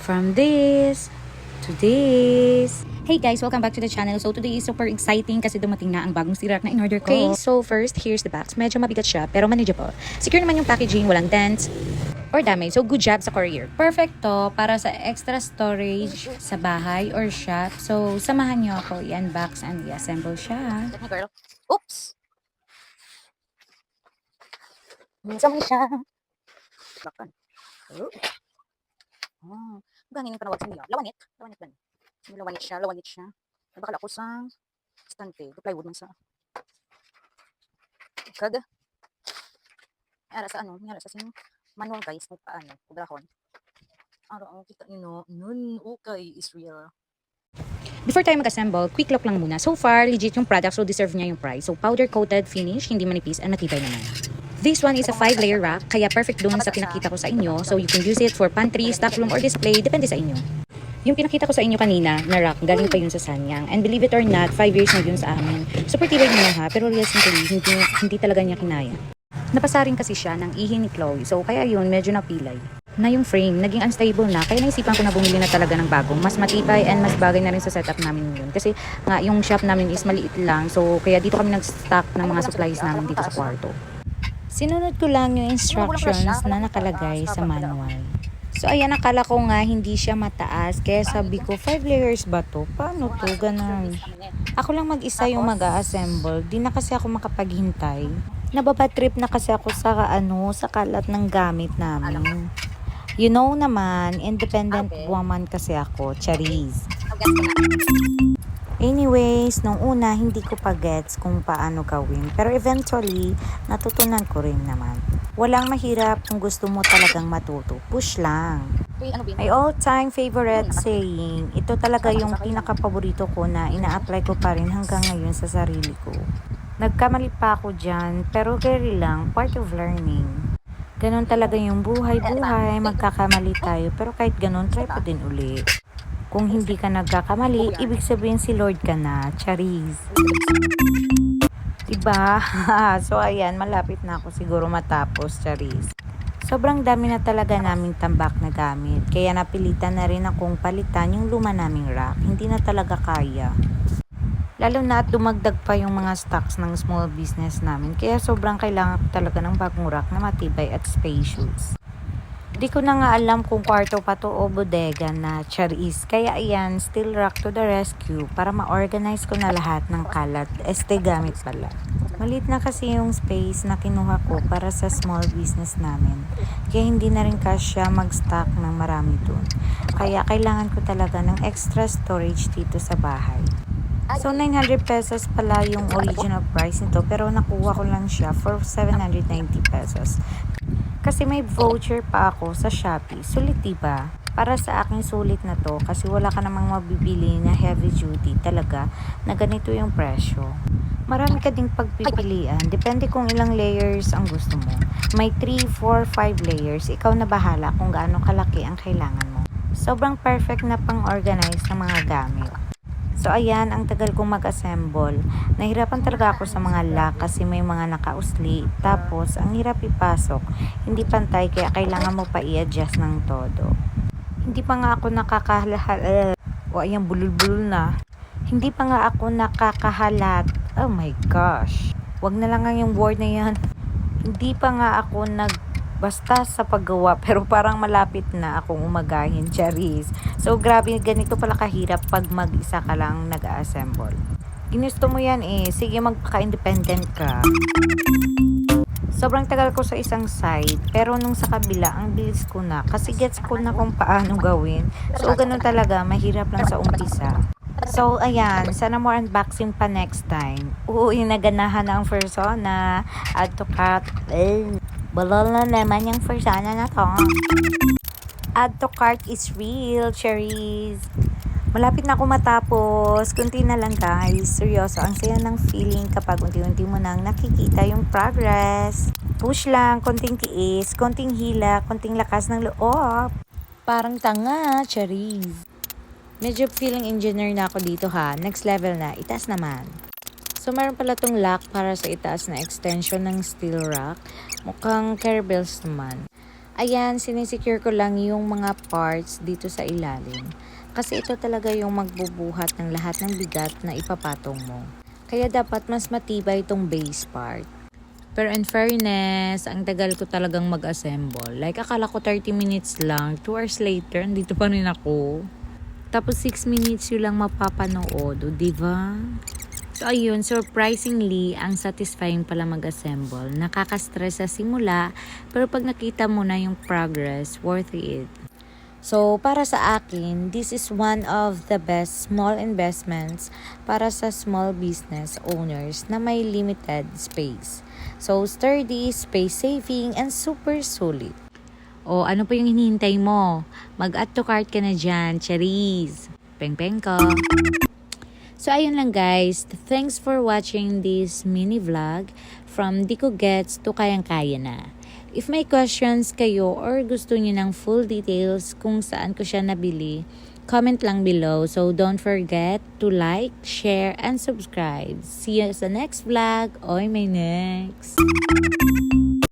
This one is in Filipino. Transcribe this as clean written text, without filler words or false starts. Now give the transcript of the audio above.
from this to this. Hey guys, welcome back to the channel. So today is super exciting kasi dumating na ang bagong sirak na in-order ko. Okay, so first, here's the box. Medyo mabigat siya, pero manageable. Secure naman yung packaging, walang dents or damage. So good job sa courier. Perfect to para sa extra storage sa bahay or shop. So samahan nyo ako i-unbox and i-assemble siya. Let me, girl. Oops! Minsan mo siya. Bakit? Oh. Gangin yung panawag sa nila. Lawanit. Lawanit ba? Lawanit siya. Lawanit siya. Nabakal ako sa stante. Plywood man sa. Kada. Ara sa ano? Ara sa sing manual guys. Kung paano. Kudrahon. Araw ang kita nyo. Nun. Okay. Is real. Before tayo mag-assemble, quick look lang muna. So far, legit yung product, so deserve niya yung price. So powder-coated finish, hindi manipis, and matibay naman. This one is a 5-layer rack, kaya perfect dun sa pinakita ko sa inyo. So you can use it for pantry, stock room, or display, depende sa inyo. Yung pinakita ko sa inyo kanina na rack, galing pa yun sa Sanyang. And believe it or not, 5 years na yun sa amin. Super tibay niya ha, pero recently, hindi talaga niya kinaya. Napasa rin kasi siya ng ihi ni Chloe, so kaya yun, medyo napilay. Na yung frame, naging unstable na, kaya naisipan ko na bumili na talaga ng bago. Mas matibay and mas bagay na rin sa setup namin yun. Kasi nga, yung shop namin is maliit lang, so kaya dito kami nag-stock ng mga supplies namin dito sa kwarto. Sinunod ko lang yung instructions na nakalagay sa manual. So ayan, nakala ko nga hindi siya mataas, kaya sabi ko 5 layers ba to? Paano to? Ganun. Ako lang mag-isa yung mag-a-assemble, di na kasi ako makapaghintay. Nababad trip na kasi ako sa sa kalat ng gamit namin. You know naman, independent woman kasi ako, charis. Anyways, nung una, hindi ko pa gets kung paano gawin. Pero eventually, natutunan ko rin naman. Walang mahirap kung gusto mo talagang matuto. Push lang. My all-time favorite saying, ito talaga yung pinaka-paborito ko na ina-apply ko pa rin hanggang ngayon sa sarili ko. Nagkamali pa ako dyan, pero carry lang, part of learning. Ganon talaga yung buhay-buhay, magkakamali tayo, pero kahit ganon, try pa din uli. Kung hindi ka nagkakamali, ibig sabihin si Lord ka na, charis. Diba? So ayan, malapit na ako siguro matapos, charis. Sobrang dami na talaga naming tambak na gamit, kaya napilitan na rin akong palitan yung luma naming rack. Hindi na talaga kaya. Lalo na at dumagdag pa yung mga stocks ng small business namin, kaya sobrang kailangan ko talaga ng bagong rack na matibay at spacious. Di ko na nga alam kung kwarto pa to o bodega na, charis. Kaya ayan, still rack to the rescue para ma-organize ko na lahat ng kalat. Gamit pala. Maliit na kasi yung space na kinuha ko para sa small business namin. Kaya hindi na rin kasya mag-stock ng marami dun. Kaya kailangan ko talaga ng extra storage dito sa bahay. So 900 pesos pala yung original price nito, pero nakuha ko lang siya for 790 pesos. Kasi may voucher pa ako sa Shopee. Sulit diba? Para sa akin sulit na to kasi wala ka namang mabibili na heavy duty talaga na ganito yung presyo. Marami ka ding pagpipilian. Depende kung ilang layers ang gusto mo. May 3, 4, 5 layers. Ikaw na bahala kung gaano kalaki ang kailangan mo. Sobrang perfect na pang-organize ng mga gamit. So ayan, ang tagal kong mag-assemble. Nahirapan talaga ako sa mga lock kasi may mga nakausli. Tapos, ang hirap ipasok. Hindi pantay kaya kailangan mo pa i-adjust ng todo. Hindi pa nga ako nakakahalat. O ayan, bulul-bulul na. Hindi pa nga ako nakakahalat. Oh my gosh. Wag na lang nga yung word na yan. Hindi pa nga ako basta sa paggawa, pero parang malapit na akong umagahin, charis. So, grabe, ganito pala kahirap pag mag-isa ka lang nag-assemble. Ginusto mo yan sige magpaka-independent ka. Sobrang tagal ko sa isang side, pero nung sa kabila, ang bilis ko na, kasi gets ko na kung paano gawin. So, ganun talaga, mahirap lang sa umpisa. So, ayan, sana more unboxing pa next time. Uy, naganahan na ang persona. Add to cart. Balol na naman yung persona na to. Add to cart is real, cherries. Malapit na ako matapos. Kunti na lang guys. Seryoso, ang saya ng feeling kapag unti-unti mo nang nakikita yung progress. Push lang, konting tiis, konting hila, konting lakas ng loob. Parang tanga, cherries. Medyo feeling engineer na ako dito ha. Next level na, itaas naman. So, meron pala tong lock para sa itaas na extension ng steel rack. Mukhang carry bells naman. Ayan, sinisecure ko lang yung mga parts dito sa ilalim. Kasi ito talaga yung magbubuhat ng lahat ng bigat na ipapatong mo. Kaya dapat mas matibay itong base part. Pero in fairness, ang tagal ko talagang mag-assemble. Like, akala ko 30 minutes lang. 2 hours later, andito pa rin ako. Tapos 6 minutes yun lang mapapanood. O, diba? So, ayun, surprisingly, ang satisfying pala mag-assemble. Nakaka-stress sa simula, pero pag nakita mo na yung progress, worth it. So, para sa akin, this is one of the best small investments para sa small business owners na may limited space. So, sturdy, space saving, and super solid. O, ano pa yung hinihintay mo? Mag-add to cart ka na dyan, Charis. Peng-peng ko. So, ayun lang guys. Thanks for watching this mini vlog from Di Ko Gets to Kayang-Kaya Na. If may questions kayo or gusto niyo ng full details kung saan ko siya nabili, comment lang below. So, don't forget to like, share, and subscribe. See you sa next vlog. Oy, may next!